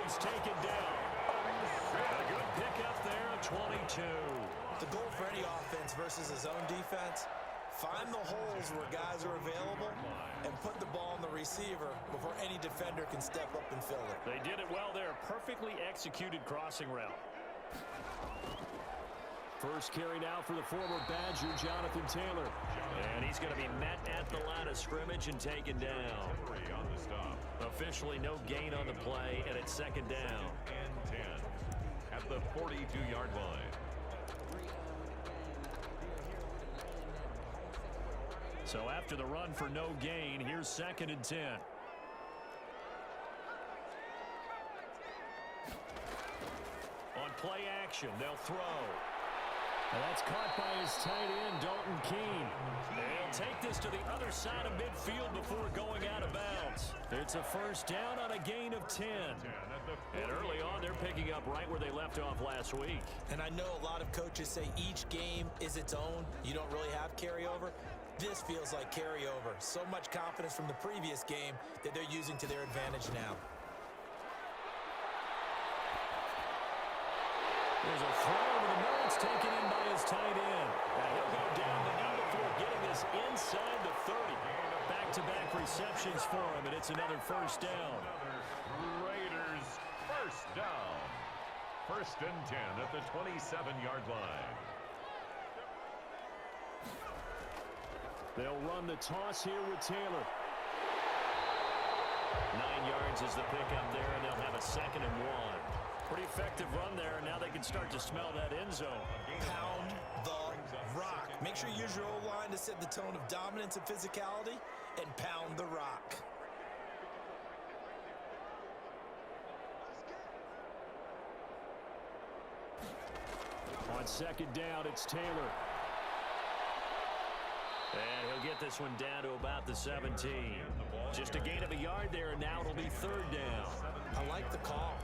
he's taken down. A good pickup there, a 22. The goal for any offense versus his own defense, find the holes where guys are available and put the ball on the receiver before any defender can step up and fill it. They did it well there. Perfectly executed crossing route. First carry now for the former Badger, Jonathan Taylor. And he's going to be met at the line of scrimmage and taken down. Officially no gain on the play, and it's second down. And 10 at the 42-yard line. So after the run for no gain, here's second and 10. On play action, they'll throw. And that's caught by his tight end, Dalton Keene. They'll take this to the other side of midfield before going out of bounds. It's a first down on a gain of 10. And early on, they're picking up right where they left off last week. And I know a lot of coaches say each game is its own. You don't really have carryover. This feels like carryover. So much confidence from the previous game that they're using to their advantage now. There's a throw over the middle. It's taken in by his tight end. Now he'll go down the knee before getting this inside the 30. Back-to-back receptions for him, and it's another first down. Raiders first down. First and 10 at the 27-yard line. They'll run the toss here with Taylor. 9 yards is the pickup there, and they'll have a second and 1. Pretty effective run there, and now they can start to smell that end zone. Pound the rock. Make sure you use your O-line to set the tone of dominance and physicality, and pound the rock. On second down, it's Taylor. And he'll get this one down to about the 17. Just a gain of a yard there, and now it'll be third down. I like the call.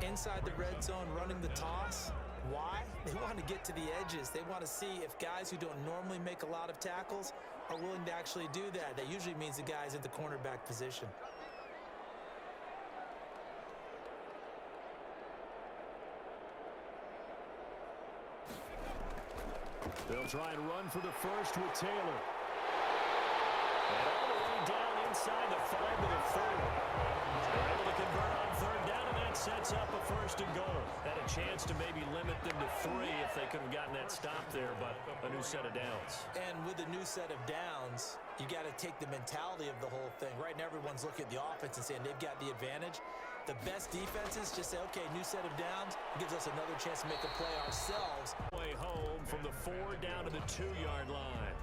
Inside the red zone, running the toss. Why? They want to get to the edges. They want to see if guys who don't normally make a lot of tackles are willing to actually do that. That usually means the guy's at the cornerback position. They'll try and run for the first with Taylor. And all the way down inside the 5 to the 4. They're able to convert on third down, and that sets up a first and goal. Had a chance to maybe limit them to 3 if they could have gotten that stop there, but a new set of downs. And with a new set of downs, you got to take the mentality of the whole thing. Right now, everyone's looking at the offense and saying they've got the advantage. The best defenses just say, okay, new set of downs. It gives us another chance to make a play ourselves. Way home from the 4 down to the 2-yard line.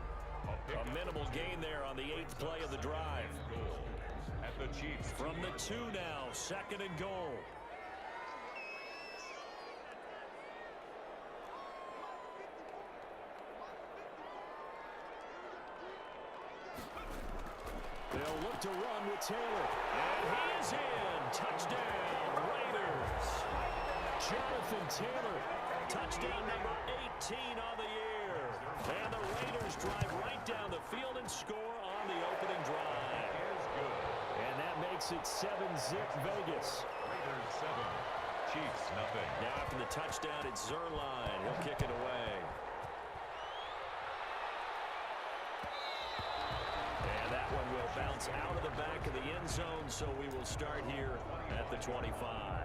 A minimal gain there on the 8th play of the drive. At the Chiefs. From the 2 now, second and goal. They'll look to run with Taylor. And he is in. Touchdown, Raiders. Jonathan Taylor. Touchdown number 18 on the year. And the Raiders drive right down the field and score on the opening drive. And that makes it 7-zip Vegas. Raiders 7, Chiefs nothing. Now after the touchdown, it's Zerline. He'll kick it away. And that one will bounce out of the back of the end zone, so we will start here at the 25.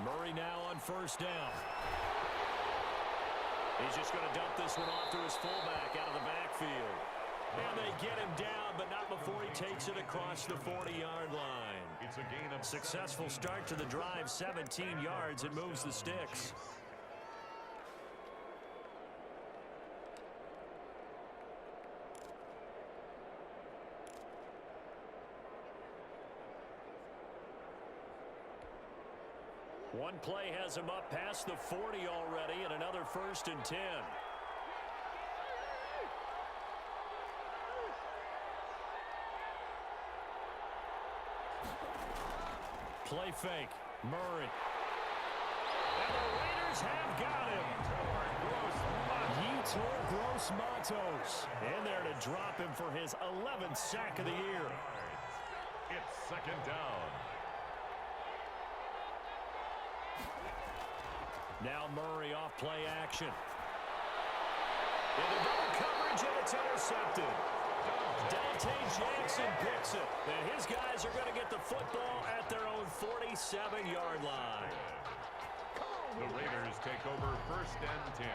Murray now on first down. He's just going to dump this one off to his fullback out of the backfield. And they get him down, but not before he takes it across the 40-yard line. It's a gain of successful start to the drive, 17 yards, and moves the sticks. One play has him up past the 40 already, and another 1st and 10. Play fake. Murray. And the Raiders have got him. Yetur Gross-Matos in there to drop him for his 11th sack of the year. It's 2nd down. Now Murray off play action. Into double coverage, and it's intercepted. Dante Jackson picks it. And his guys are going to get the football at their own 47-yard line. The Raiders take over 1st and 10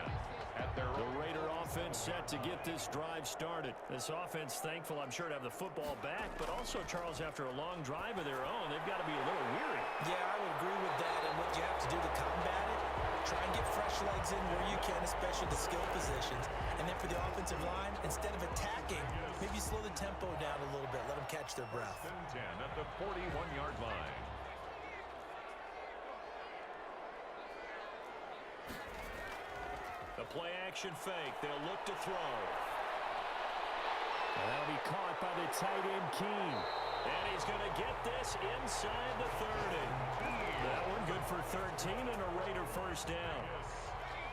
at their own. The Raider offense set to get this drive started. This offense thankful, I'm sure, to have the football back, but also, Charles, after a long drive of their own, they've got to be a little weary. Yeah, I would agree with that, and what you have to do to combat it, try and get fresh legs in where you can, especially the skill positions. And then for the offensive line, instead of attacking, maybe slow the tempo down a little bit, let them catch their breath. 10 at the 41-yard line. The play action fake. They'll look to throw. And that'll be caught by the tight end, Keene. And he's going to get this inside the 30. That one good for 13 and a Raider 1st down.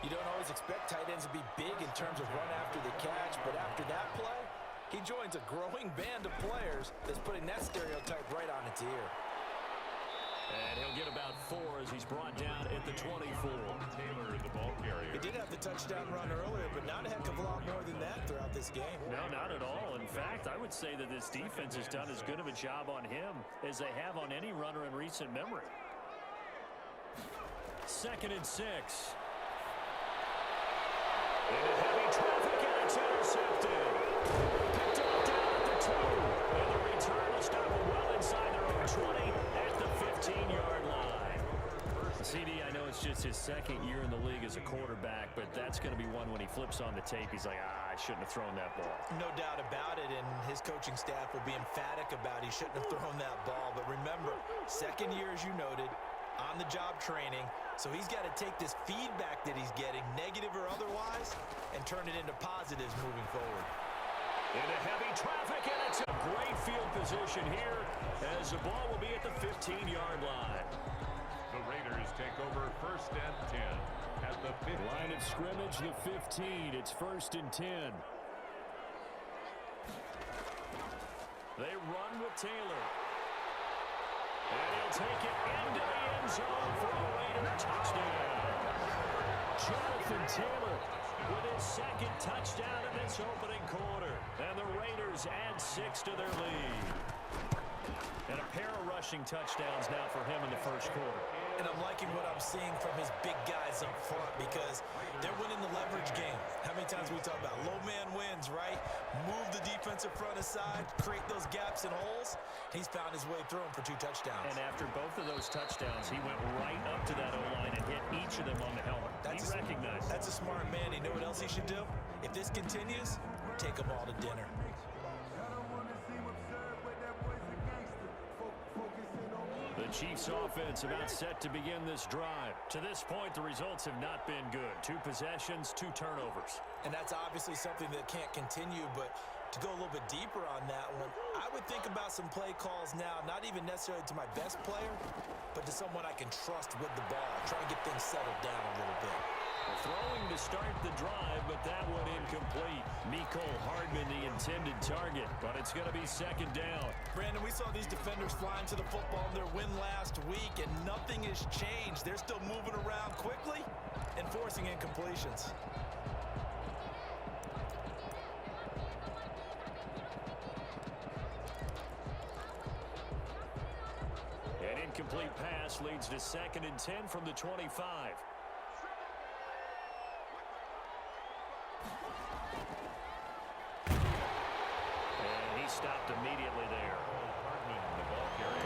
You don't always expect tight ends to be big in terms of run after the catch, but after that play, he joins a growing band of players that's putting that stereotype right on its ear. And he'll get about 4 as he's brought down at the 24. Taylor, the ball carrier. He did have the touchdown run earlier, but not a heck of a lot more than that throughout this game. No, not at all. In fact, I would say that this defense has done as good of a job on him as they have on any runner in recent memory. 2nd and 6. Into heavy traffic, and it's intercepted. Picked up down at the 2. And the return will stop them well inside their own 20 at the 15-yard line. CD, I know it's just his 2nd year in the league as a quarterback, but that's going to be one when he flips on the tape. He's like, I shouldn't have thrown that ball. No doubt about it, and his coaching staff will be emphatic about he shouldn't have thrown that ball. But remember, 2nd year, as you noted, on-the-job training, so he's got to take this feedback that he's getting, negative or otherwise, and turn it into positives moving forward. Into heavy traffic, and it's a great field position here as the ball will be at the 15-yard line. The Raiders take over 1st and 10 at the 15. Line of scrimmage, the 15. It's 1st and 10. They run with Taylor. And he'll take it into the end zone for a Raider touchdown. Jonathan Taylor with his 2nd touchdown in this opening quarter. And the Raiders add 6 to their lead. And a pair of rushing touchdowns now for him in the 1st quarter. And I'm liking what I'm seeing from his big guys up front because they're winning the leverage game. How many times we talk about low man wins, right? Move the defensive front aside, create those gaps and holes. He's found his way through them for 2 touchdowns. And after both of those touchdowns, he went right up to that O-line and hit each of them on the helmet. He recognized it. That's a smart man. You know what else he should do? If this continues, take them all to dinner. The Chiefs offense about set to begin this drive. To this point, the results have not been good. 2 possessions, 2 turnovers. And that's obviously something that can't continue, but to go a little bit deeper on that one, I would think about some play calls now, not even necessarily to my best player, but to someone I can trust with the ball. Try and get things settled down a little bit. Throwing to start the drive, but that one incomplete. Mecole Hardman, the intended target, but it's going to be 2nd down. Brandon, we saw these defenders flying to the football in their win last week, and nothing has changed. They're still moving around quickly and forcing incompletions. incomplete pass leads to 2nd and 10 from the 25. And he stopped immediately there.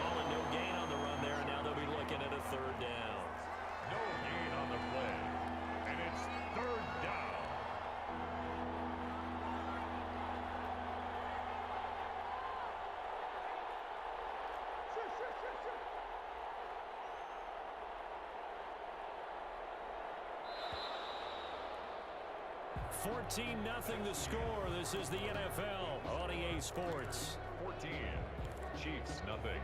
Calling no gain on the run there, and now they'll be looking at a 3rd down. No gain on the play, and it's 3rd down. $14-0 the score. This is the NFL on EA Sports. 14. Chiefs, nothing.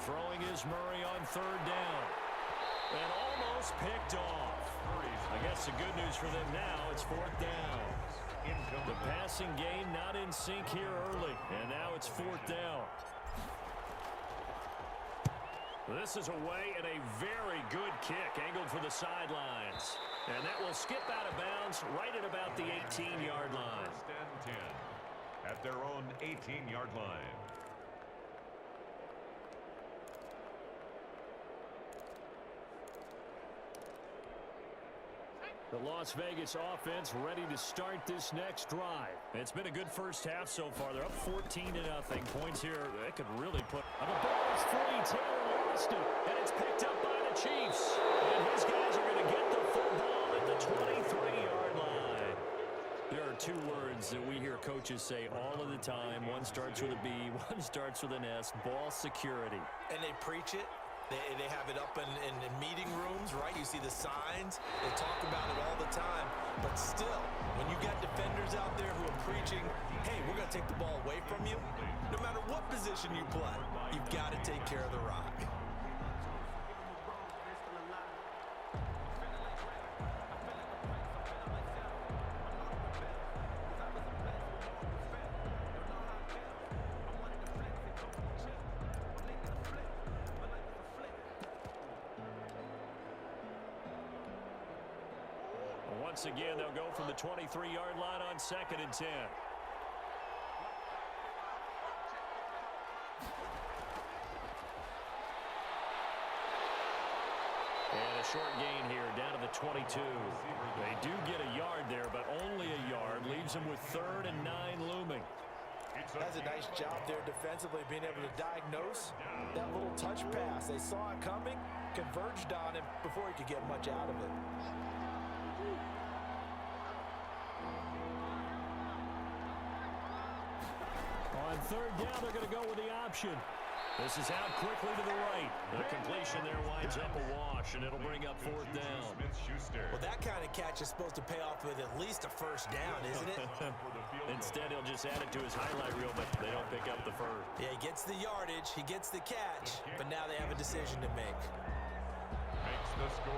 Throwing is Murray on 3rd down. And almost picked off. I guess the good news for them now, it's 4th down. The passing game not in sync here early. And now it's 4th down. This is away and a very good kick angled for the sidelines. And that will skip out of bounds right at about the 18-yard line. 1st and 10 at their own 18-yard line. The Las Vegas offense ready to start this next drive. It's been a good first half so far. They're up 14-0. Points here, they could really put... And the ball is free. Taylor lost it. And it's picked up by the Chiefs. And his guys are going to get the football at the 23-yard line. There are 2 words that we hear coaches say all of the time. One starts with a B, one starts with an S. Ball security. And they preach it. They have it up in meeting rooms, right? You see the signs. They talk about it all the time. But still, when you got defenders out there who are preaching, hey, we're going to take the ball away from you, no matter what position you play, you've got to take care of the rock. Once again, they'll go from the 23-yard line on 2nd and 10. And a short gain here down to the 22. They do get a yard there, but only a yard. Leaves them with 3rd and 9 looming. Has a nice job there defensively, being able to diagnose that little touch pass. They saw it coming, converged on him before he could get much out of it. On 3rd down, they're going to go with the option. This is out quickly to the right. The completion there winds up a wash, and it'll bring up 4th down. Well, that kind of catch is supposed to pay off with at least a 1st down, isn't it? Instead, he'll just add it to his highlight reel, but they don't pick up the 1st. Yeah, he gets the yardage, he gets the catch, but now they have a decision to make.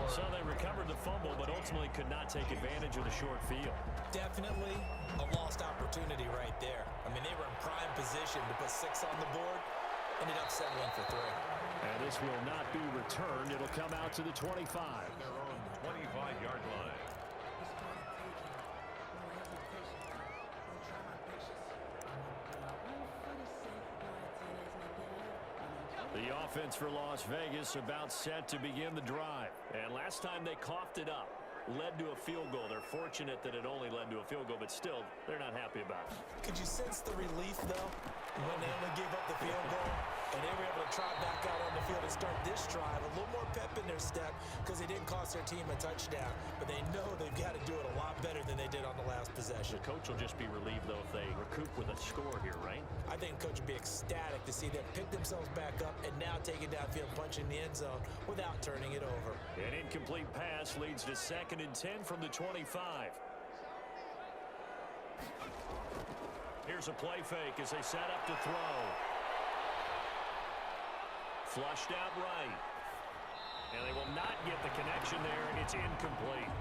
So they recovered the fumble, but ultimately could not take advantage of the short field. Definitely a lost opportunity right there. I mean, they were in prime position to put 6 on the board. Ended up settling for 3. And this will not be returned. It'll come out to the 25. Their own 25-yard line. The offense for Las Vegas about set to begin the drive. And last time they coughed it up, led to a field goal. They're fortunate that it only led to a field goal, but still, they're not happy about it. Could you sense the relief, though, when they only gave up the field goal and they were able to trot back out on the field and start this drive? A little more pep in their step because they didn't cost their team a touchdown, but they know they've got to do it a lot better than they did on the last possession. The coach will just be relieved, though, if they recoup with a score here, right? I think the coach would be ecstatic to see them pick themselves back up and now take it downfield, punch in the end zone without turning it over. An incomplete pass leads to 2nd and 10 from the 25. Here's a play fake as they set up to throw. Flushed out right. And they will not get the connection there. It's incomplete.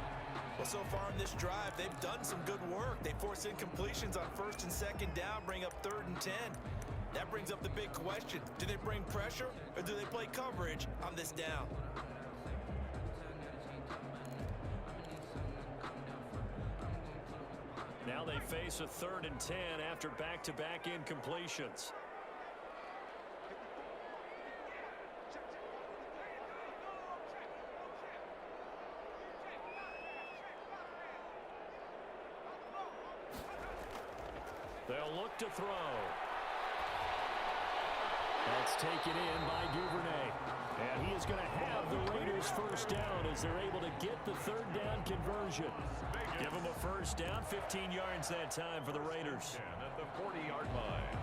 Well, so far in this drive, they've done some good work. They force incompletions on 1st and 2nd down, bring up 3rd and 10. That brings up the big question. Do they bring pressure or do they play coverage on this down? Now they face a 3rd and 10 after back-to-back incompletions. They'll look to throw. That's taken in by Duvernay. And he is going to have the Raiders first down as they're able to get the 3rd down conversion. Give them a first down, 15 yards that time for the Raiders. At the 40-yard line.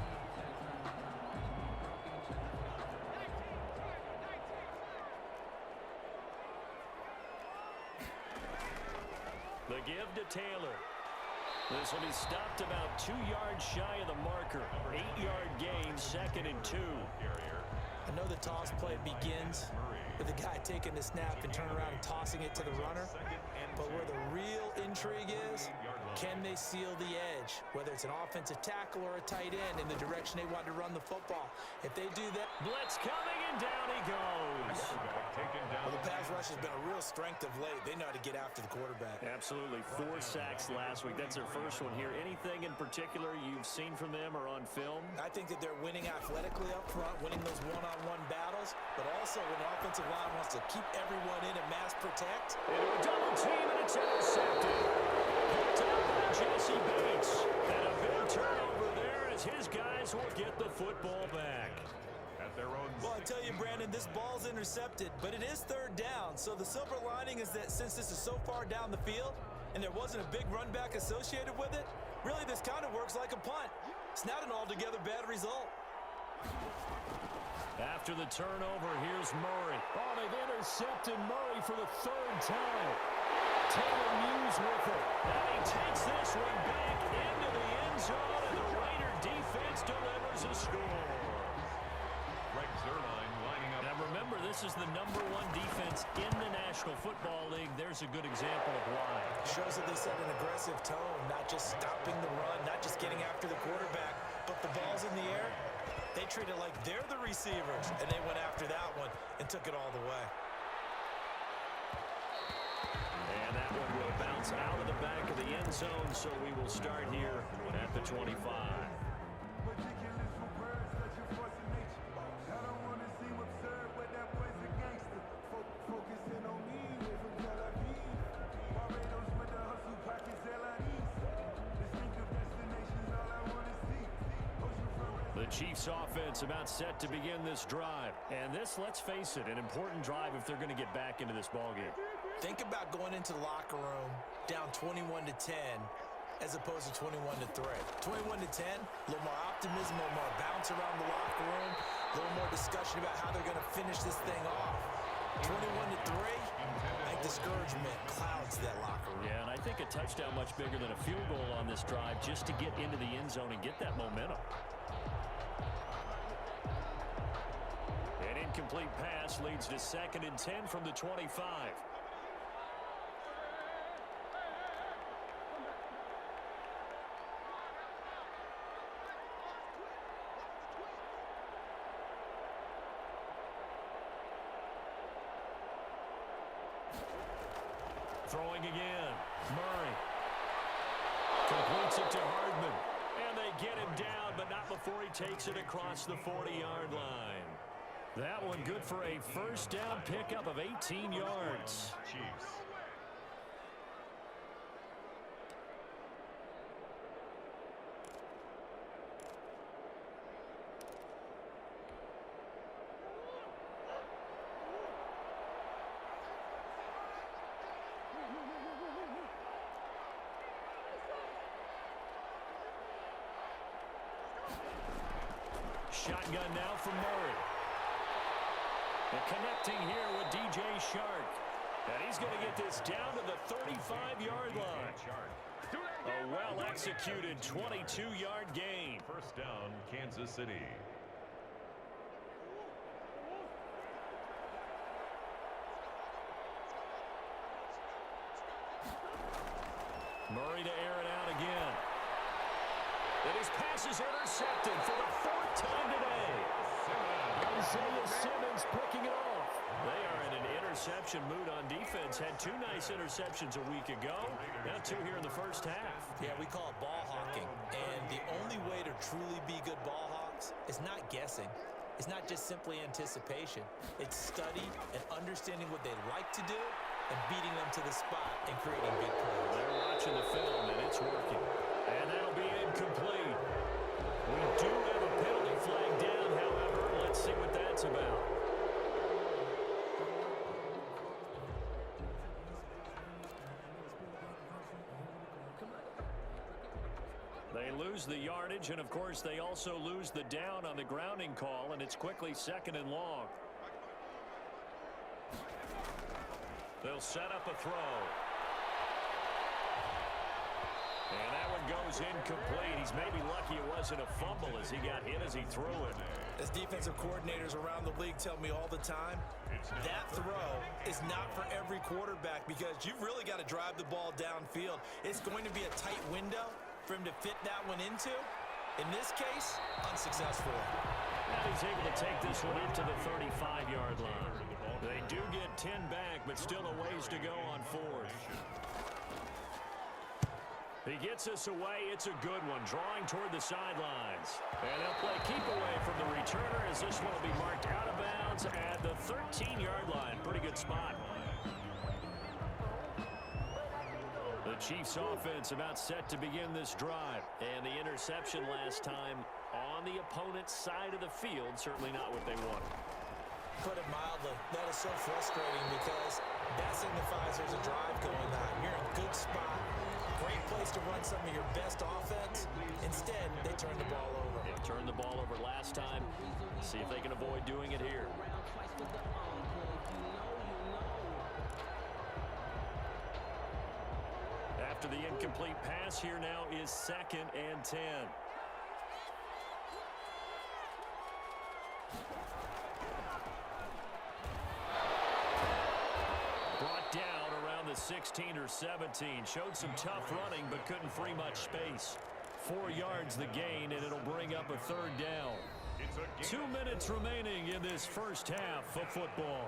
The give to Taylor. This will be stopped about 2 yards shy of the marker. 8-yard gain, 2nd and 2. I know the toss play begins with the guy taking the snap and turning around and tossing it to the runner. But where the real intrigue is, can they seal the edge? Whether it's an offensive tackle or a tight end in the direction they want to run the football. If they do that... Blitz coming and down he goes. Well, the pass rush has been a real strength of late. They know how to get after the quarterback. Absolutely. 4 sacks last week. That's their first one here. Anything in particular you've seen from them or on film? I think that they're winning athletically up front, winning those one-on-one battles, but also when the offensive line wants to keep everyone in and mass protect. Into a double team, and it's intercepted. Picked up by Jesse Bates. And a big turnover there as his guys will get the football back. At their own. Well, I tell you, Brandon, this ball's intercepted, but it is 3rd down. So the silver lining is that since this is so far down the field and there wasn't a big run back associated with it, really this kind of works like a punt. It's not an altogether bad result. After the turnover, here's Murray. Oh, they've intercepted Murray for the 3rd time. Taylor Muse with it. And he takes this one back into the end zone, and the Raider defense delivers a score. Now remember, this is the #1 defense in the National Football League. There's a good example of why. Shows that they set an aggressive tone, not just stopping the run, not just getting after the quarterback, but the ball's in the air. They treat it like they're the receivers, and they went after that one and took it all the way. And that one will bounce out of the back of the end zone, so we will start here at the 25. The Chiefs offense about set to begin this drive. And this, let's face it, an important drive if they're going to get back into this ballgame. Think about going into the locker room down 21-10 as opposed to 21-3. 21-10, a little more optimism, a little more bounce around the locker room, a little more discussion about how they're going to finish this thing off. 21-3, I think discouragement clouds that locker room. Yeah, and I think a touchdown much bigger than a field goal on this drive just to get into the end zone and get that momentum. An incomplete pass leads to 2nd and 10 from the 25. Throwing again. Murray completes it to Hardman. And they get him down, but not before he takes it across the 40-yard line. That one good for a first down pickup of 18 yards. Chiefs. Shotgun now from Murray. And connecting here with DJ Shark. And he's going to get this down to the 35-yard line. A well-executed 22-yard gain. First down, Kansas City. Murray to air it out again. And his pass is intercepted for the fourth time today. Isaiah Simmons picking it off. They are in an interception mood on defense. Had two nice interceptions a week ago. Now two here in the first half. Yeah, we call it ball hawking. And the only way to truly be good ball hawks is not guessing. It's not just simply anticipation. It's study and understanding what they like to do and beating them to the spot and creating big plays. They're watching the film, and it's working. And that'll be incomplete. We do have a penalty flag down, however. Let's see what that's about. They lose the yardage, and of course they also lose the down on the grounding call, and it's quickly 2nd and long. They'll set up a throw. And that one goes incomplete. He's maybe lucky it wasn't a fumble as he got hit as he threw it. As defensive coordinators around the league tell me all the time, that throw is not for every quarterback because you've really got to drive the ball downfield. It's going to be a tight window for him to fit that one into. In this case, unsuccessful. And he's able to take this one into the 35-yard line. They do get 10 back, but still a ways to go on 4th. He gets us away. It's a good one, drawing toward the sidelines. And they'll play keep away from the returner as this one will be marked out of bounds at the 13-yard line. Pretty good spot. The Chiefs offense about set to begin this drive. And the interception last time on the opponent's side of the field, certainly not what they wanted. Put it mildly, that is so frustrating because that signifies there's a drive going on. You're in a good spot, great place to run some of your best offense. Instead, they turn the ball over. They turned the ball over last time. See if they can avoid doing it here. After the incomplete pass, here now is 2nd and 10. Brought down around the 16 or 17. Showed some tough running, but couldn't free much space. 4 yards the gain, and it'll bring up a 3rd down. 2 minutes remaining in this first half of football.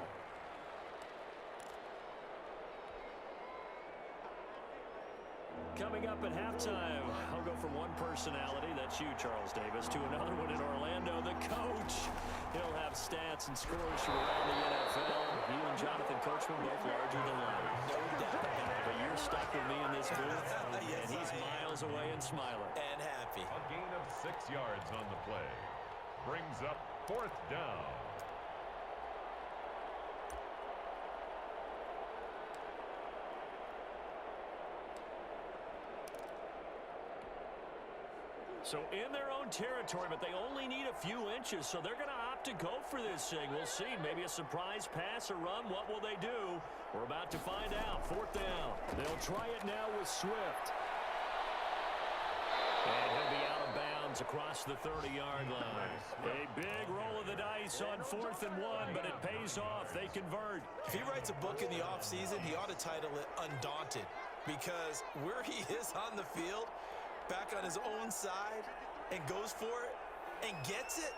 Coming up at halftime, I'll go from one personality, that's you, Charles Davis, to another one in Orlando, the coach. He'll have stats and scores from around the NFL. You and Jonathan Coachman both larger than life. No doubt. But you're stuck with me in this booth, and he's miles away and smiling. And happy. A gain of 6 yards on the play. Brings up 4th down. So in their own territory, but they only need a few inches, so they're going to opt to go for this thing. We'll see. Maybe a surprise pass or run. What will they do? We're about to find out. 4th down. They'll try it now with Swift. And he'll be out of bounds across the 30-yard line. A big roll of the dice on 4th and 1, but it pays off. They convert. If he writes a book in the offseason, he ought to title it Undaunted, because where he is on the field, back on his own side, and goes for it and gets it,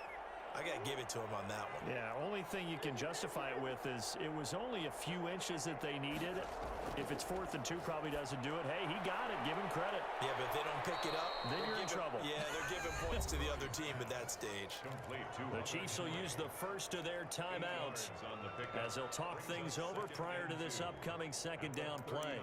I got to give it to him on that one. Yeah, only thing you can justify it with is it was only a few inches that they needed. If it's 4th and 2, probably doesn't do it. Hey, he got it. Give him credit. Yeah, but if they don't pick it up, then you're in trouble. Yeah, they're giving points to the other team at that stage. The Chiefs will use the first of their timeouts as they'll talk things over prior to this upcoming 2nd down play.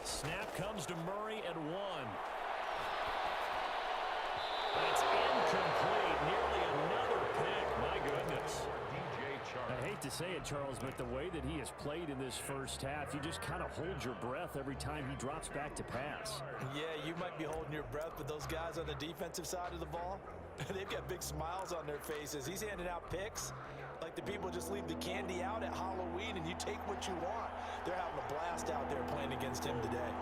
Snap comes to Murray at 1. That's incomplete. Nearly another pick. My goodness. I hate to say it, Charles, but the way that he has played in this first half, you just kind of hold your breath every time he drops back to pass. Yeah, you might be holding your breath, but those guys on the defensive side of the ball, they've got big smiles on their faces. He's handing out picks like the people just leave the candy out at Halloween and you take what you want. They're having a blast out there playing against him today.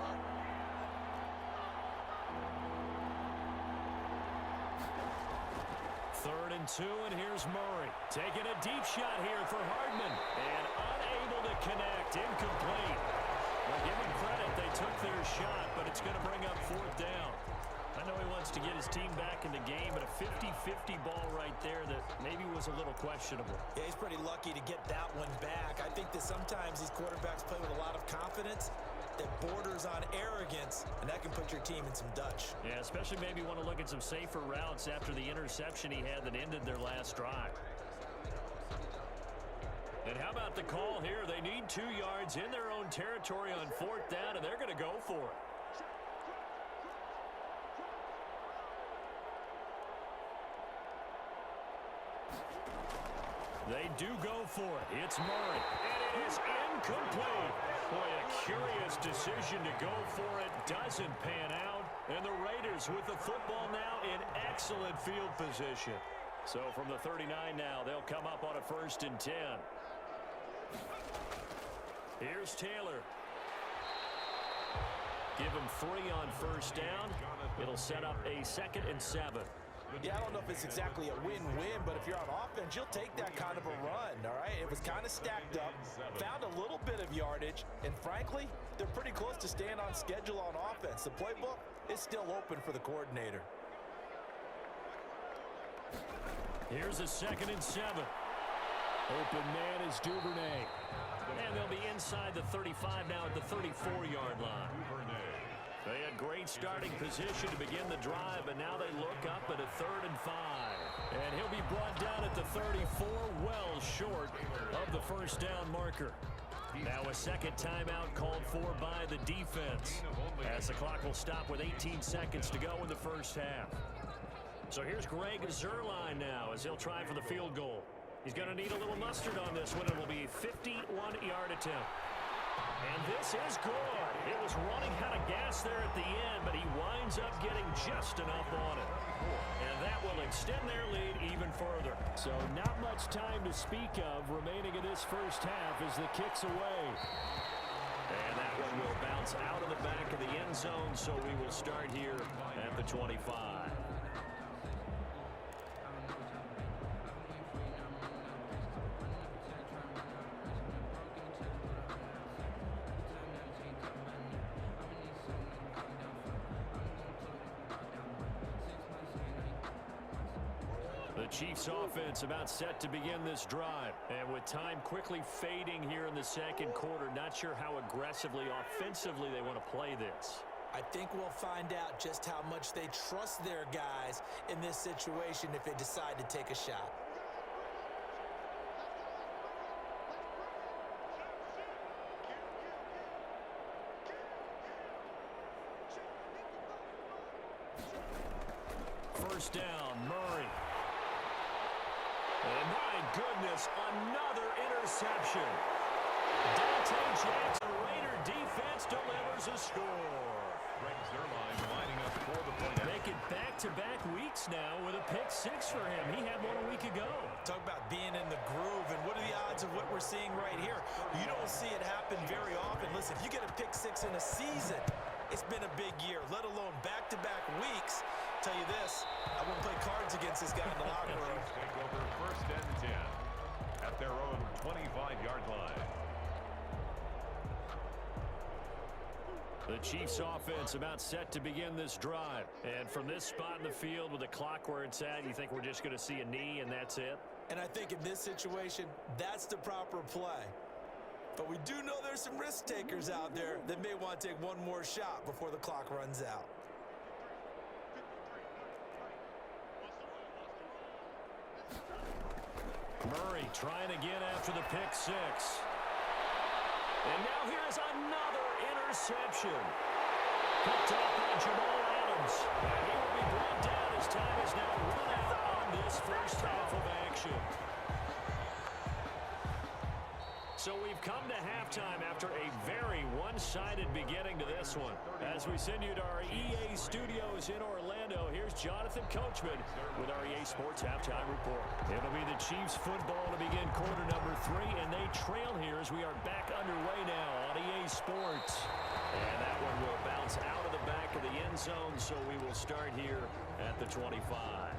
Third and 2, and here's Murray. Taking a deep shot here for Hardman. And unable to connect. Incomplete. Well, give him credit. They took their shot, but it's going to bring up fourth down. I know he wants to get his team back in the game, but a 50-50 ball right there that maybe was a little questionable. Yeah, he's pretty lucky to get that one back. I think that sometimes these quarterbacks play with a lot of confidence that borders on arrogance, and that can put your team in some Dutch. Yeah, especially maybe want to look at some safer routes after the interception he had that ended their last drive. And how about the call here? They need 2 yards in their own territory on fourth down, and they're going to go for it. They do go for it. It's Murray. And it is incomplete. Boy, a curious decision to go for it. Doesn't pan out. And the Raiders with the football now in excellent field position. So from the 39 now, they'll come up on a 1st and 10. Here's Taylor. Give him 3 on 1st down. It'll set up a 2nd and 7. Yeah, I don't know if it's exactly a win-win, but if you're on offense, you'll take that kind of a run, all right? It was kind of stacked up, found a little bit of yardage, and frankly, they're pretty close to staying on schedule on offense. The playbook is still open for the coordinator. Here's a 2nd and 7. Open man is Duvernay. And they'll be inside the 35 now at the 34-yard line. They had great starting position to begin the drive, but now they look up at a 3rd and 5. And he'll be brought down at the 34, well short of the 1st down marker. Now a 2nd timeout called for by the defense, as the clock will stop with 18 seconds to go in the first half. So here's Greg Zuerlein now as he'll try for the field goal. He's going to need a little mustard on this one. It will be a 51-yard attempt. And this is good. It was running out of gas there at the end, but he winds up getting just enough on it. And that will extend their lead even further. So not much time to speak of remaining in this first half as the kick's away. And that one will bounce out of the back of the end zone, so we will start here at the 25. Chiefs offense about set to begin this drive. And with time quickly fading here in the 2nd quarter, not sure how aggressively, offensively they want to play this. I think we'll find out just how much they trust their guys in this situation if they decide to take a shot. First down, Murray. And my goodness, another interception. Dante Jackson, Raider defense delivers a score. Greg Zuerlein lining up for the play. Make it back-to-back weeks now with a pick-6 for him. He had one a week ago. Talk about being in the groove, and what are the odds of what we're seeing right here? You don't see it happen very often. Listen, if you get a pick-6 in a season, it's been a big year, let alone back-to-back weeks. Tell you this, I wouldn't play cards against this guy in the locker room. Take over 1st and 10 at their own 25-yard line. The Chiefs offense about set to begin this drive. And from this spot in the field with the clock where it's at, you think we're just going to see a knee and that's it? And I think in this situation, that's the proper play. But we do know there's some risk takers out there that may want to take one more shot before the clock runs out. Murray trying again after the pick-6. And now here's another interception. Picked up by Jamal Adams. And he will be brought down as time is now run out on this first half of action. So we've come to halftime after a very one-sided beginning to this one. As we send you to our EA studios in Orlando, here's Jonathan Coachman with our EA Sports Halftime Report. It'll be the Chiefs football to begin quarter number 3, and they trail here as we are back underway now on EA Sports. And that one will bounce out of the back of the end zone, so we will start here at the 25.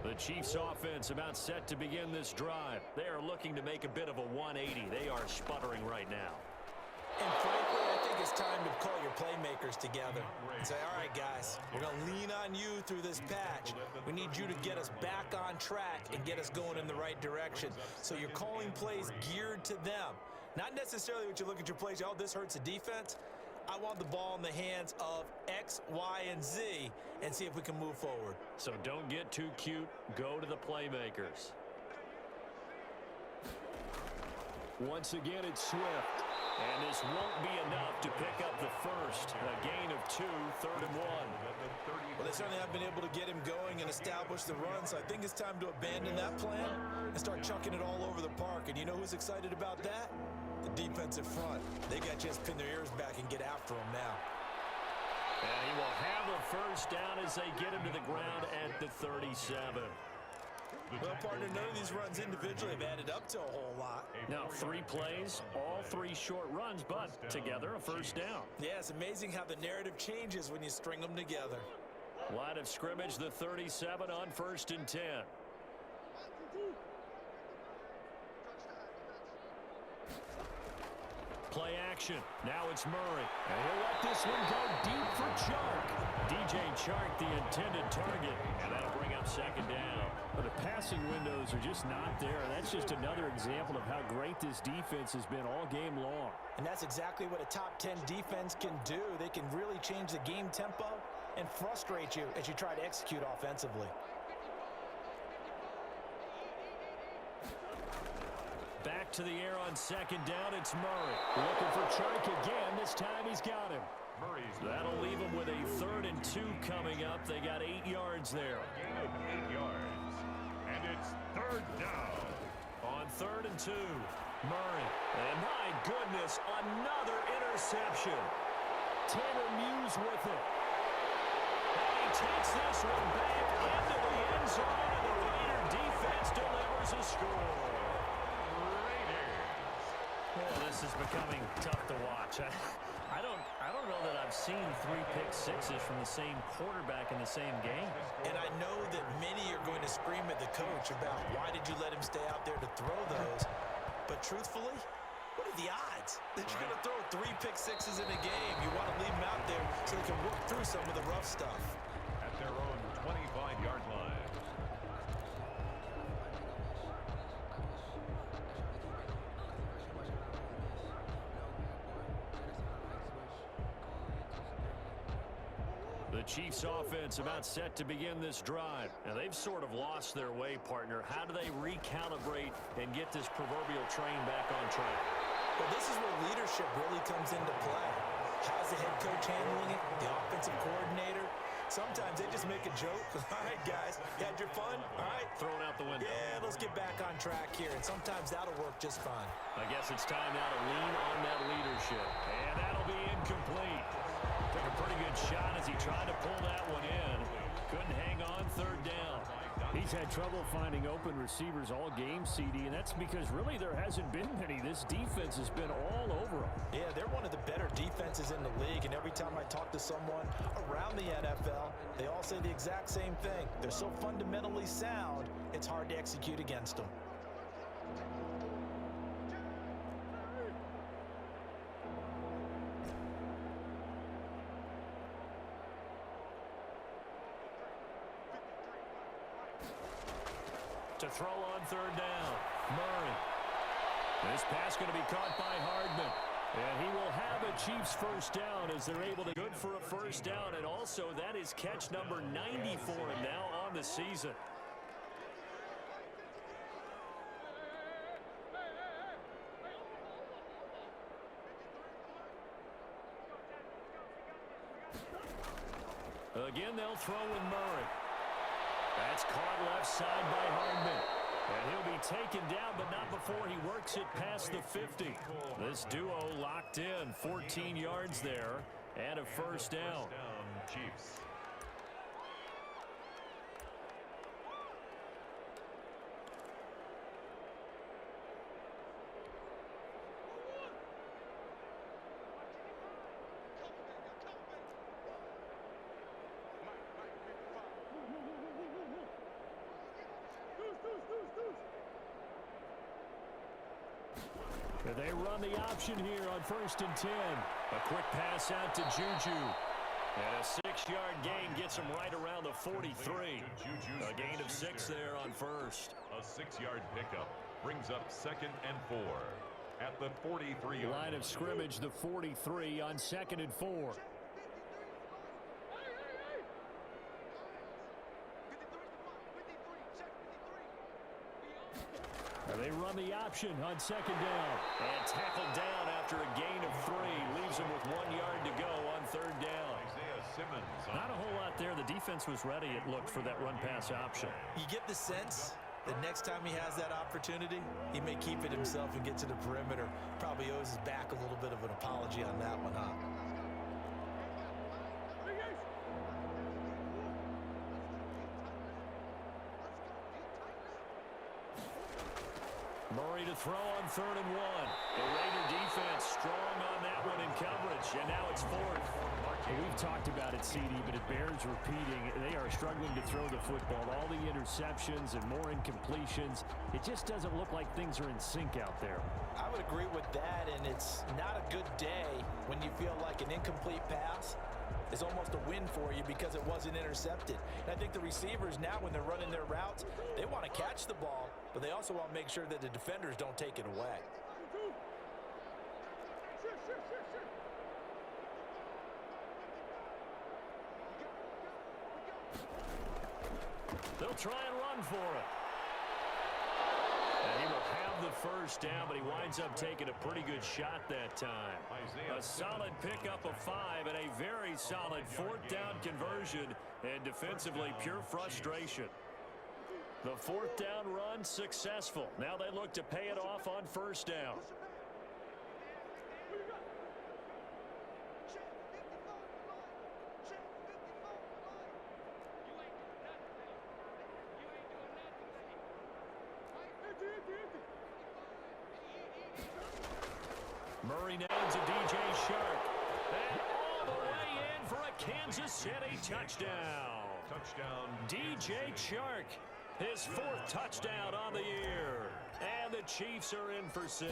The Chiefs offense about set to begin this drive. They are looking to make a bit of a 180. They are sputtering right now. And frankly, I think it's time to call your playmakers together and say, all right, guys, we're going to lean on you through this patch. We need you to get us back on track and get us going in the right direction. So you're calling plays geared to them. Not necessarily what you look at your plays, oh, this hurts the defense. I want the ball in the hands of X, Y, and Z and see if we can move forward. So don't get too cute. Go to the playmakers. Once again, it's Swift. And this won't be enough to pick up the first. A gain of 2, 3rd and 1. Well, they certainly have been able to get him going and establish the run, so I think it's time to abandon that plan and start chucking it all over the park. And you know who's excited about that? The defensive front. They got to just pin their ears back and get after him now. And he will have a first down as they get him to the ground at the 37. Well, partner, none of these runs individually have added up to a whole lot. Now, 3 plays, all 3 short runs, but together a first down. Yeah, it's amazing how the narrative changes when you string them together. Line of scrimmage, the 37 on 1st and 10. Play action. Now it's Murray. And he'll let this one go deep for Chark. DJ Chark, the intended target. And that'll bring up 2nd down. But the passing windows are just not there. That's just another example of how great this defense has been all game long. And that's exactly what a top 10 defense can do. They can really change the game tempo and frustrate you as you try to execute offensively. Back to the air on 2nd down. It's Murray. Looking for Chark again. This time he's got him. That'll leave him with a 3rd and 2 coming up. They got 8 yards there. Gain of 8 yards. And it's 3rd down. On 3rd and 2, Murray. And my goodness, another interception. Tanner Muse with it. And he takes this one back into the end zone, and the Raider defense delivers a score. Well, this is becoming tough to watch. I don't know that I've seen 3 pick sixes from the same quarterback in the same game. And I know that many are going to scream at the coach about why did you let him stay out there to throw those. But truthfully, what are the odds that you're going to throw 3 pick sixes in a game? You want to leave them out there so they can work through some of the rough stuff. At their own 25-yard line. The Chiefs offense about set to begin this drive. Now, they've sort of lost their way, partner. How do they recalibrate and get this proverbial train back on track? Well, this is where leadership really comes into play. How's the head coach handling it? The offensive coordinator? Sometimes they just make a joke. All right, guys, you had your fun? All right. Thrown out the window. Yeah, let's get back on track here. And sometimes that'll work just fine. I guess it's time now to lean on that leadership. And that'll be incomplete. Took a pretty good shot as he tried to pull that one in. Couldn't hang on 3rd down. He's had trouble finding open receivers all game, CD, and that's because really there hasn't been many. This defense has been all over them. Yeah, they're one of the better defenses in the league, and every time I talk to someone around the NFL, they all say the exact same thing. They're so fundamentally sound, it's hard to execute against them. To throw on 3rd down, Murray. This pass going to be caught by Hardman. And he will have a Chiefs first down as they're able to good for a first down. And also that is catch number 90 for him now on the season. Again, they'll throw with Murray. That's caught left side by Hardman. And he'll be taken down, but not before he works it past the 50. This duo locked in, 14 yards there, and a first down. Chiefs. They run the option here on 1st and 10. A quick pass out to Juju. And a 6-yard gain gets him right around the 43. A gain of 6 there on first. A 6-yard pickup brings up 2nd and 4 at the 43-yard line of scrimmage, the 43 on 2nd and 4. They run the option on 2nd down. And tackled down after a gain of 3. Leaves him with 1 yard to go on 3rd down. Not a whole lot there. The defense was ready, it looked, for that run-pass option. You get the sense that next time he has that opportunity, he may keep it himself and get to the perimeter. Probably owes his back a little bit of an apology on that one, huh? Murray to throw on 3rd and 1. The Raider defense strong on that one in coverage, and now it's 4th. We've talked about it, CD, but it bears repeating. They are struggling to throw the football. All the interceptions and more incompletions. It just doesn't look like things are in sync out there. I would agree with that, and it's not a good day when you feel like an incomplete pass is almost a win for you because it wasn't intercepted. And I think the receivers now, when they're running their routes, they want to catch the ball, but they also want to make sure that the defenders don't take it away. They'll try and run for it. And he will have the first down, but he winds up taking a pretty good shot that time. A solid pickup of 5 and a very solid 4th down conversion, and defensively pure frustration. The 4th down run successful. Now they look to pay it off on 1st down. Murray nails a DJ Shark. And all the way in for a Kansas City touchdown. Touchdown. DJ Shark, his 4th touchdown on the year. And the Chiefs are in for 6.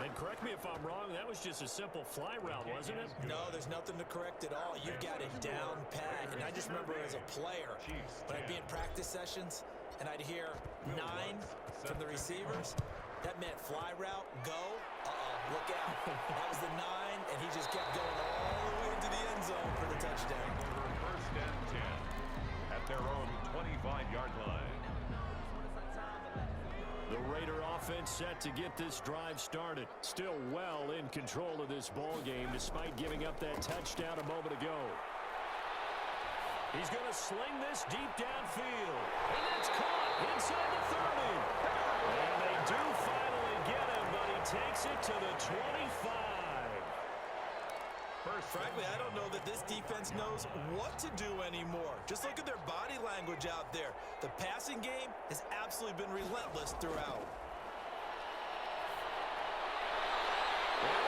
And correct me if I'm wrong, that was just a simple fly route, wasn't it? No, there's nothing to correct at all. You've got it down pat. And I just remember as a player, when I'd be in practice sessions, and I'd hear 9 from the receivers, that meant fly route, go, look out. That was the 9, and he just kept going all the way into the end zone for the touchdown. Over 1st and 10 at their own 25-yard line. The Raider offense set to get this drive started. Still well in control of this ball game despite giving up that touchdown a moment ago. He's going to sling this deep downfield. And it's caught inside the 30. And they do finally get him, but he takes it to the 25. Frankly, I don't know that this defense knows what to do anymore. Just look at their body language out there. The passing game has absolutely been relentless throughout.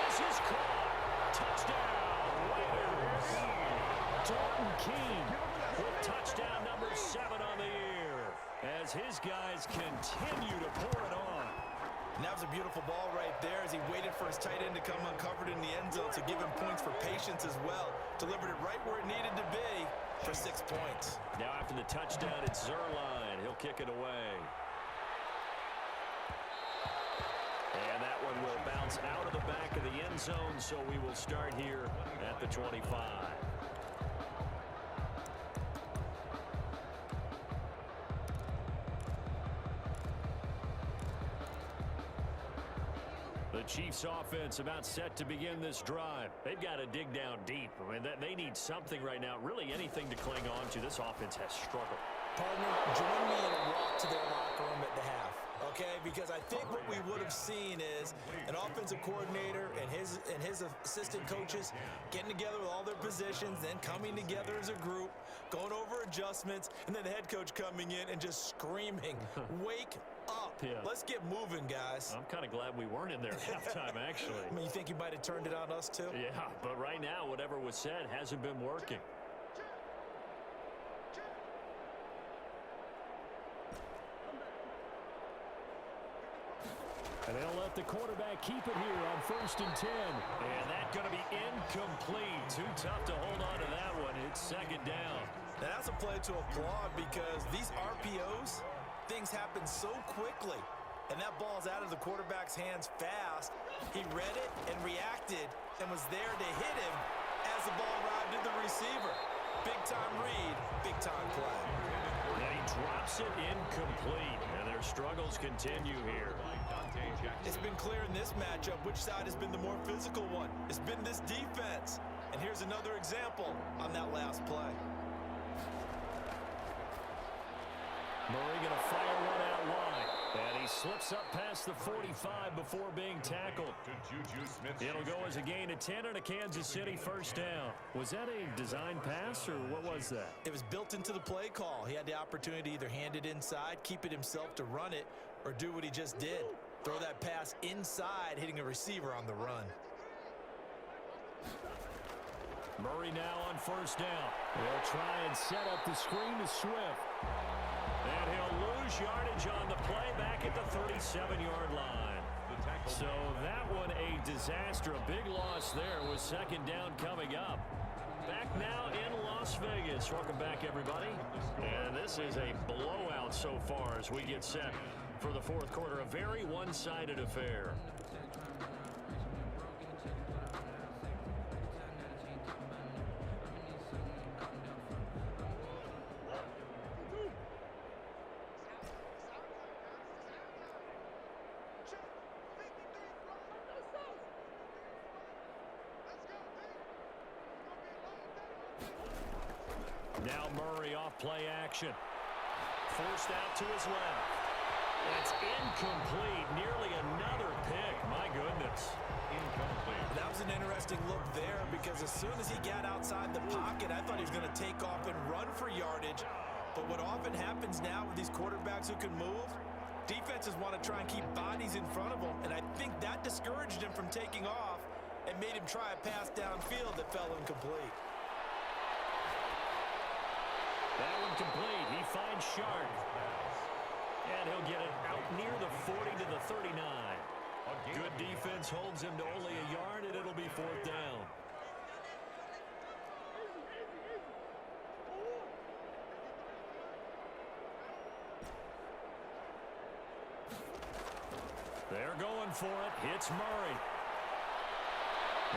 This is caught. Touchdown, Raiders. Dalton Keene with touchdown number 7 on the year as his guys continue to pour it on. And that was a beautiful ball right there as he waited for his tight end to come uncovered in the end zone to give him points for patience as well. Delivered it right where it needed to be for 6 points. Now after the touchdown, it's Zerline. He'll kick it away. And that one will bounce out of the back of the end zone, so we will start here at the 25. The The Chiefs offense about set to begin this drive. They've got to dig down deep. I mean, they need something right now, really anything to cling on to. This offense has struggled. Partner, join me in a walk to their locker room at the half, okay? Because I think what we would have seen is an offensive coordinator and his assistant coaches getting together with all their positions, then coming together as a group, going over adjustments, and then the head coach coming in and just screaming, wake up. Yeah. Let's get moving, guys. I'm kind of glad we weren't in there at halftime, actually. I mean, you think he might have turned it on us, too? Yeah, but right now, whatever was said hasn't been working. And they'll let the quarterback keep it here on 1st and 10. And that's going to be incomplete. Too tough to hold on to that one. It's 2nd down. And that's a play to applaud because these RPOs, things happen so quickly. And that ball's out of the quarterback's hands fast. He read it and reacted and was there to hit him as the ball arrived at the receiver. Big-time read, big-time play. And he drops it incomplete. And their struggles continue here. It's been clear in this matchup which side has been the more physical one. It's been this defense. And here's another example on that last play. Murray going to fire one out wide. And he slips up past the 45 before being tackled. It'll go as a gain of 10 and a Kansas City 1st down. Was that a design pass or what was that? It was built into the play call. He had the opportunity to either hand it inside, keep it himself to run it, or do what he just did. Throw that pass inside, hitting a receiver on the run. Murray now on 1st down. They'll try and set up the screen to Swift. And he'll lose yardage on the play back at the 37-yard line. So that one a disaster. A big loss there with 2nd down coming up. Back now in Las Vegas. Welcome back, everybody. And this is a blowout so far as we get set for the 4th quarter. A very one-sided affair. Now Murray off play action. Forced out to his left. It's incomplete. Nearly another pick. My goodness. Incomplete. That was an interesting look there because as soon as he got outside the pocket, I thought he was going to take off and run for yardage. But what often happens now with these quarterbacks who can move, defenses want to try and keep bodies in front of them. And I think that discouraged him from taking off and made him try a pass downfield that fell incomplete. That one complete. He finds Sharp. And he'll get it out near the 40 to the 39. Good defense holds him to only a yard, and it'll be 4th down. They're going for it. Hits Murray.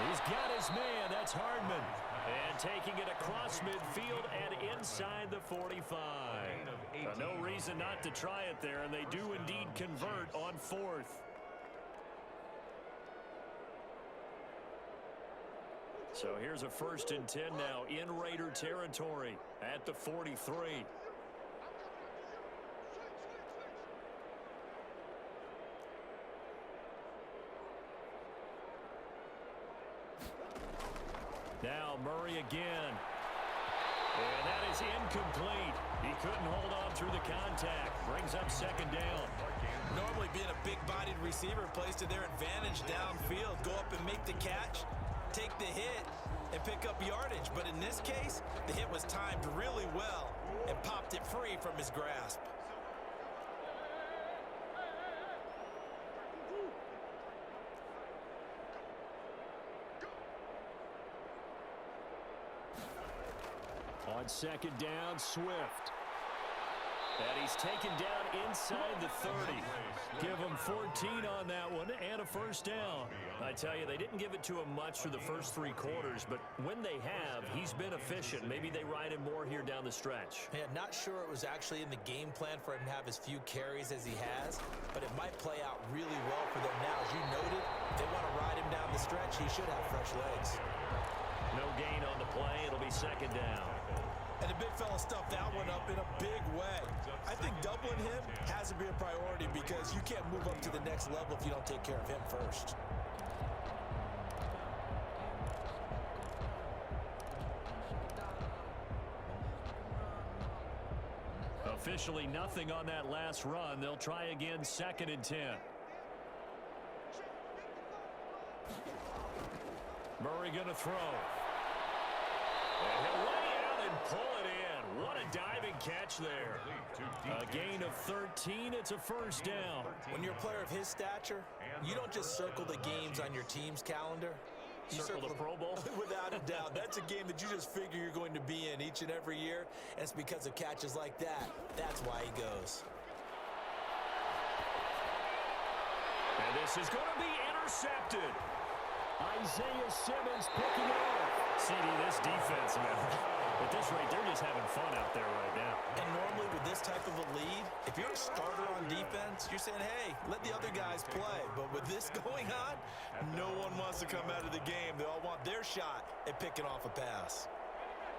He's got his man. That's Hardman. And taking it across midfield and inside the 45. No reason not to try it there, and they do indeed convert on 4th. So here's a 1st and 10 now in Raider territory at the 43. Now Murray again. And that is incomplete. He couldn't hold on through the contact. Brings up 2nd down. Normally being a big-bodied receiver plays to their advantage downfield. Go up and make the catch, take the hit, and pick up yardage. But in this case, the hit was timed really well and popped it free from his grasp. On 2nd down, Swift. And he's taken down inside the 30. Give him 14 on that one and a first down. I tell you, they didn't give it to him much for the first 3 quarters, but when they have, he's been efficient. Maybe they ride him more here down the stretch. Yeah, not sure it was actually in the game plan for him to have as few carries as he has, but it might play out really well for them now. As you noted, if they want to ride him down the stretch, he should have fresh legs. No gain on the play. It'll be second down. And the big fella stuffed that one up in a big way. I think doubling him has to be a priority because you can't move up to the next level if you don't take care of him first. Officially nothing on that last run. They'll try again, 2nd and 10. Murray going to throw. And he'll lay out and pull it in. What a diving catch there. A gain of 13. It's a first down. When you're a player of his stature, you don't just circle the games on your team's calendar. You circle the Pro Bowl? Without a doubt. That's a game that you just figure you're going to be in each and every year. And it's because of catches like that. That's why he goes. And this is going to be intercepted. Isaiah Simmons picking it up. CD, this defense, man. At this rate, they're just having fun out there right now. And normally with this type of a lead, if you're a starter on defense, you're saying, hey, let the other guys play. But with this going on, no one wants to come out of the game. They all want their shot at picking off a pass.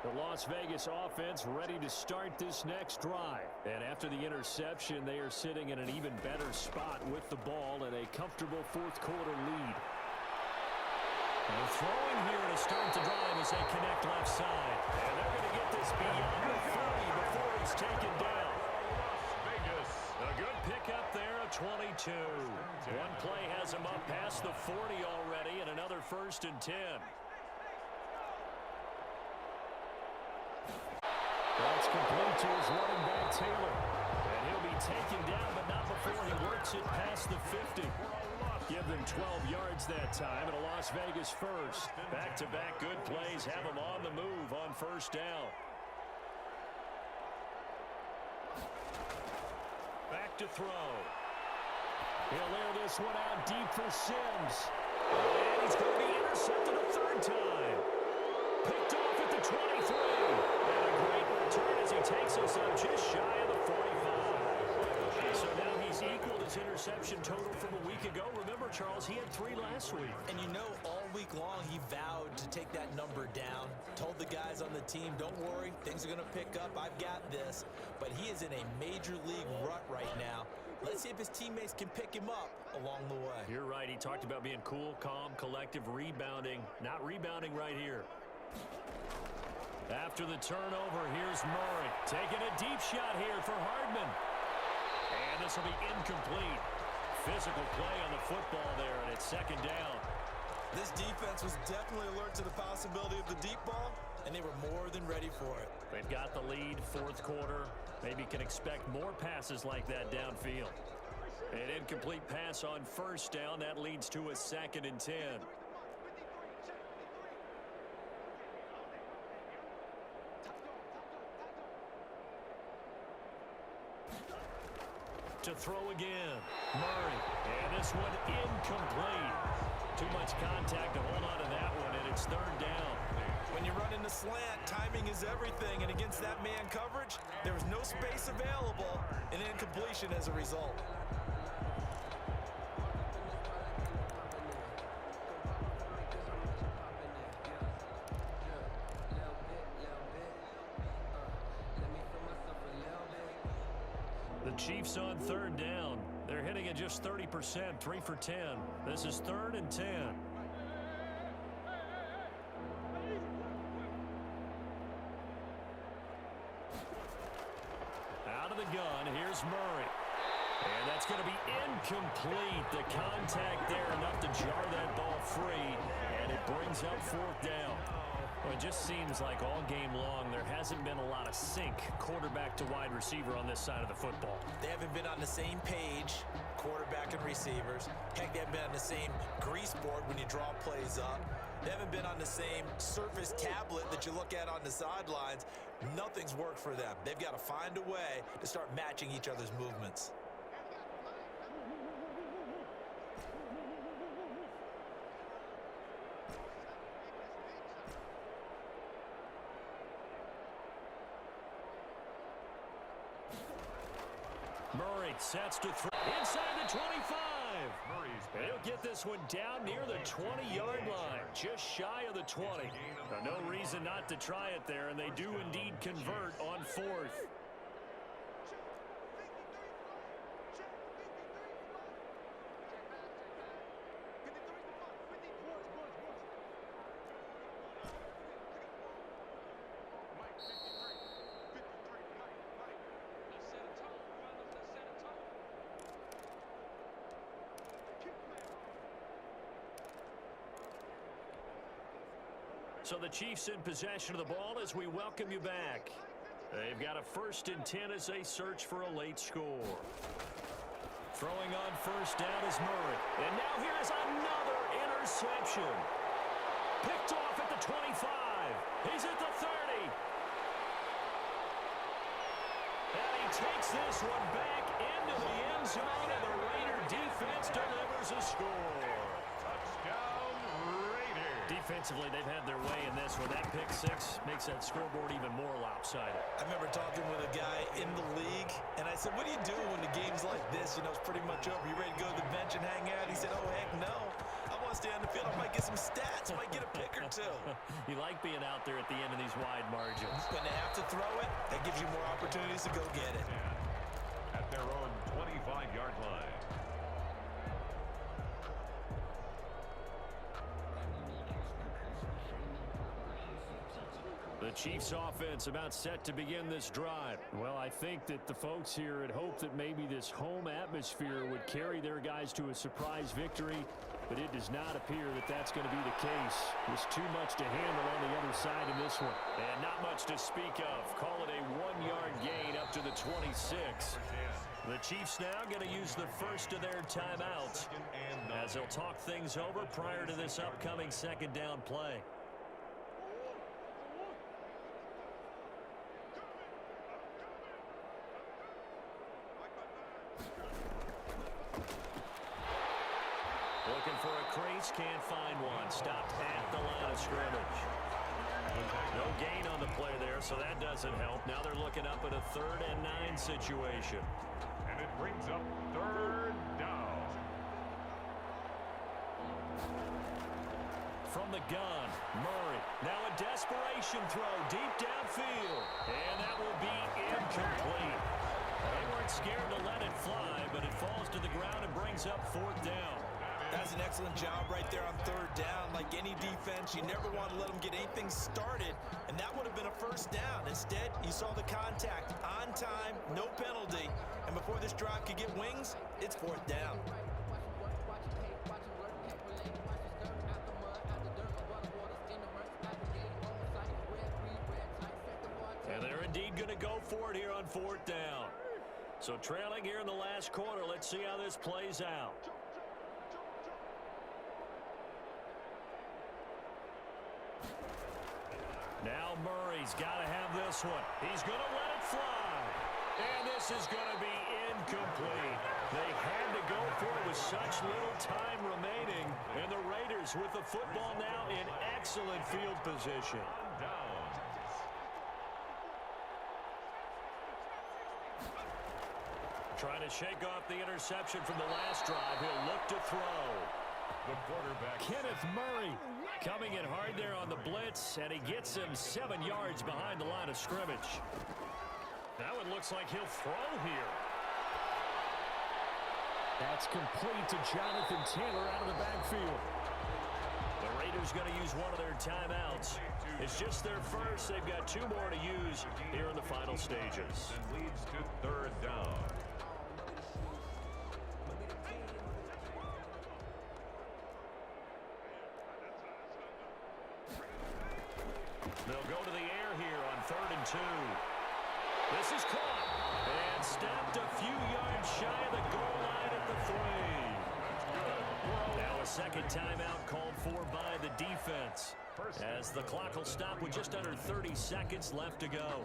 The Las Vegas offense ready to start this next drive. And after the interception, they are sitting in an even better spot with the ball and a comfortable 4th quarter lead. And throwing here to start the drive as they connect left side. And they're going to get this beyond the 30 before he's taken down. Vegas. A good pickup there, a 22. One play has him up past the 40 already, and another 1st and 10. That's complete to his running back, Taylor. And he'll be taken down, but not before he works it past the 50. Give them 12 yards that time, and a Las Vegas first. Back-to-back good plays have them on the move on first down. Back to throw. He'll air this one out deep for Sims. And he's going to be intercepted a 3rd time. Picked off at the 23. And a great return as he takes us up just shy of the 45. So now he's equaled his interception total from a week ago. Remember, Charles, he had 3 last week. And you know, all week long he vowed to take that number down. Told the guys on the team, don't worry, things are going to pick up. I've got this. But he is in a major league rut right now. Let's see if his teammates can pick him up along the way. You're right. He talked about being cool, calm, collective, rebounding. Not rebounding right here. After the turnover, here's Murray. Taking a deep shot here for Hardman. And this will be incomplete. Physical play on the football there, and it's 2nd down. This defense was definitely alert to the possibility of the deep ball, and they were more than ready for it. They've got the lead, 4th quarter. Maybe can expect more passes like that downfield. An incomplete pass on first down. That leads to a 2nd and 10. To throw again. Murray. And this one incomplete. Too much contact to hold on to that one, and it's 3rd down. When you run in the slant, timing is everything, and against that man coverage, there was no space available, and incompletion as a result. The Chiefs on 3rd down. They're hitting at just 30%, 3 for 10. This is 3rd and 10. Out of the gun, here's Murray. And that's going to be incomplete. The contact there enough to jar that ball free, and it brings up 4th down. Well, it just seems like all game long there hasn't been a lot of sync quarterback to wide receiver on this side of the football. They haven't been on the same page, quarterback and receivers. Heck, they haven't been on the same grease board when you draw plays up. They haven't been on the same surface tablet that you look at on the sidelines. Nothing's worked for them. They've got to find a way to start matching each other's movements. Murray sets to throw inside the 25. He'll get this one down near the 20-yard line, just shy of the 20. Now, no reason not to try it there, and they do indeed convert on fourth. So the Chiefs in possession of the ball as we welcome you back. They've got a 1st and 10 as they search for a late score. Throwing on first down is Murray. And now here is another interception. Picked off at the 25. He's at the 30. And he takes this one back into the end zone, and the Raider defense delivers a score. Touchdown, Raiders. Defensively, they've had their way in this one. That pick six makes that scoreboard even more lopsided. I remember talking with a guy in the league, and I said, what do you do when the game's like this? You know, it's pretty much over. You ready to go to the bench and hang out? He said, oh, heck no. I want to stay on the field. I might get some stats. I might get a pick or two. You like being out there at the end of these wide margins. When they have to throw it, that gives you more opportunities to go get it. At their own 25-yard line. The Chiefs offense about set to begin this drive. Well, I think that the folks here had hoped that maybe this home atmosphere would carry their guys to a surprise victory, but it does not appear that that's going to be the case. There's too much to handle on the other side in this one. And not much to speak of. Call it a 1-yard gain up to the 26. The Chiefs now going to use the first of their timeouts as they'll talk things over prior to this upcoming 2nd down play. Looking for a crease, can't find one. Stopped at the line of scrimmage. No gain on the play there, so that doesn't help. Now they're looking up at a 3rd and 9 situation. And it brings up 3rd down. From the gun, Murray. Now a desperation throw deep downfield. And that will be incomplete. They weren't scared to let it fly, but it falls to the ground and brings up 4th down. That's an excellent job right there on 3rd down. Like any defense, you never want to let them get anything started, and that would have been a 1st down. Instead, you saw the contact on time, no penalty, and before this drive could get wings, it's 4th down. And they're indeed going to go for it here on 4th down. So trailing here in the last quarter, let's see how this plays out. Now Murray's got to have this one. He's going to let it fly. And this is going to be incomplete. They had to go for it with such little time remaining. And the Raiders with the football now in excellent field position. Trying to shake off the interception from the last drive. He'll look to throw. The quarterback, Kenneth Murray, coming in hard there on the blitz, and he gets him 7 yards behind the line of scrimmage. Now it looks like he'll throw here. That's complete to Jonathan Taylor out of the backfield. The Raiders going to use one of their timeouts. It's just their first. They've got 2 more to use here in the final stages. and leads to 3rd down. They'll go to the air here on 3rd and 2. This is caught and stopped a few yards shy of the goal line at the 3. Now a second timeout called for by by the defense, as the clock will stop with just under 30 seconds left to go.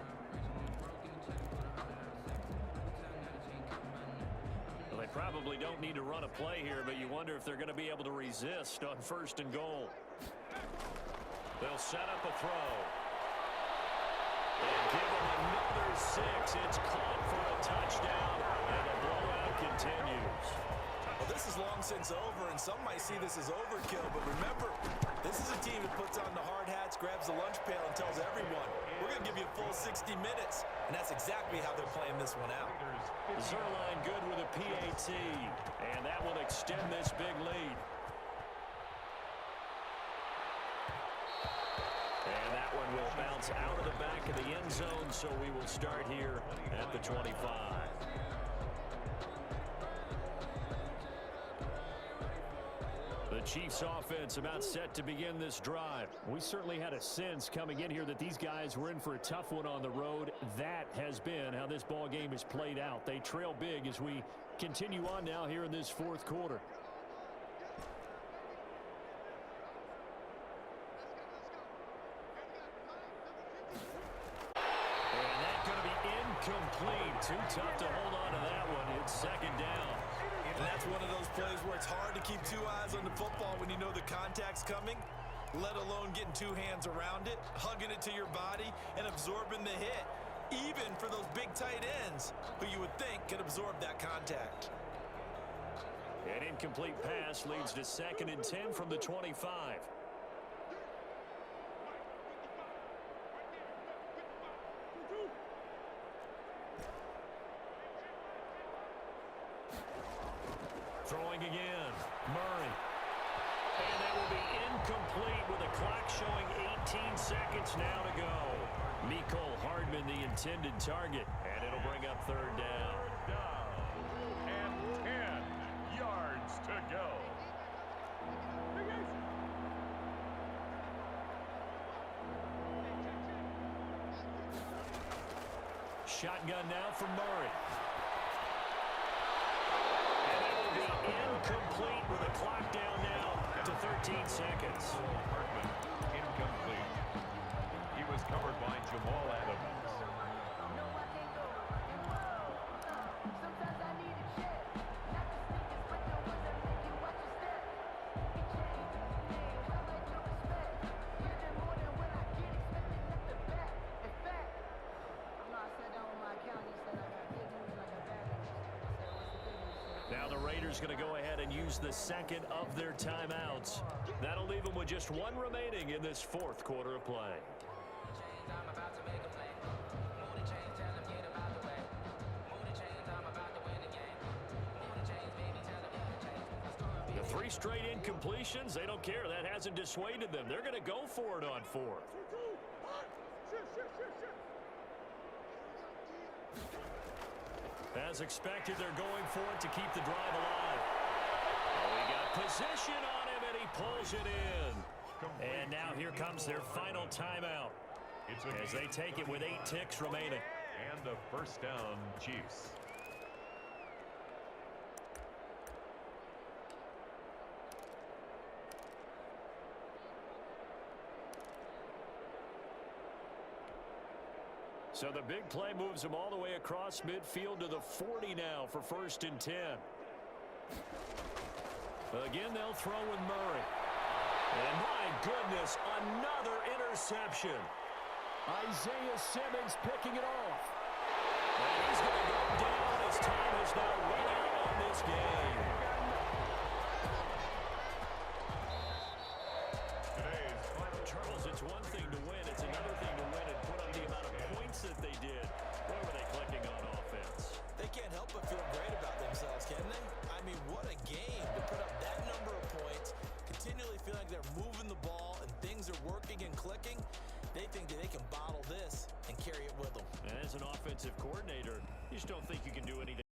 Well, they probably don't need to run a play here, but you wonder if they're going to be able to resist on 1st and goal. They'll set up a throw. And give them another 6. It's caught for a touchdown, and the blowout continues. Well, this is long since over, and some might see this as overkill, but remember, this is a team that puts on the hard hats, grabs the lunch pail, and tells everyone, we're going to give you a full 60 minutes, and that's exactly how they're playing this one out. Zerline good with a PAT, and that will extend this big lead. And that one will bounce out of the back of the end zone, so we will start here at the 25. The Chiefs offense about set to begin this drive. We certainly had a sense coming in here that these guys were in for a tough one on the road. That has been how this ball game has played out. They trail big as we continue on now here in this 4th quarter. And that's going to be incomplete. Too tough to hold on to that one. It's 2nd down. And that's one of those plays where it's hard to keep 2 eyes on the football when you know the contact's coming, let alone getting 2 hands around it, hugging it to your body, and absorbing the hit, even for those big tight ends who you would think could absorb that contact. An incomplete pass leads to 2nd and 10 from the 25. Throwing again, Murray. And that will be incomplete with the clock showing 18 seconds now to go. Mecole Hardman, the intended target, and it'll bring up 3rd down. And 10 yards to go. Shotgun now from Murray. Incomplete with a clock down now to 13 seconds. Hardman, incomplete. He was covered by Jamal Adams. Now the Raiders going to go ahead and use the 2nd of their timeouts. That'll leave them with just 1 remaining in this 4th quarter of play. The 3 straight incompletions, they don't care. That hasn't dissuaded them. They're going to go for it on 4th. As expected, they're going for it to keep the drive alive. Oh, he got position on him, and he pulls it in. And now here comes their final timeout as they take it with 8 ticks remaining. And the 1st down, Chiefs. So the big play moves them all the way across midfield to the 40 now for 1st and 10. Again, they'll throw with Murray. And my goodness, another interception. Isaiah Simmons picking it off. And he's going to go down as time has now run out on this game. Charles, it's one thing to win. It's another thing to win and put up the amount of points that they did. Boy, were they clicking on offense. They can't help but feel great about themselves, can they? I mean, what a game to put up that number of points, continually feeling like they're moving the ball and things are working and clicking. They think that they can bottle this and carry it with them. And as an offensive coordinator, you just don't think you can do anything.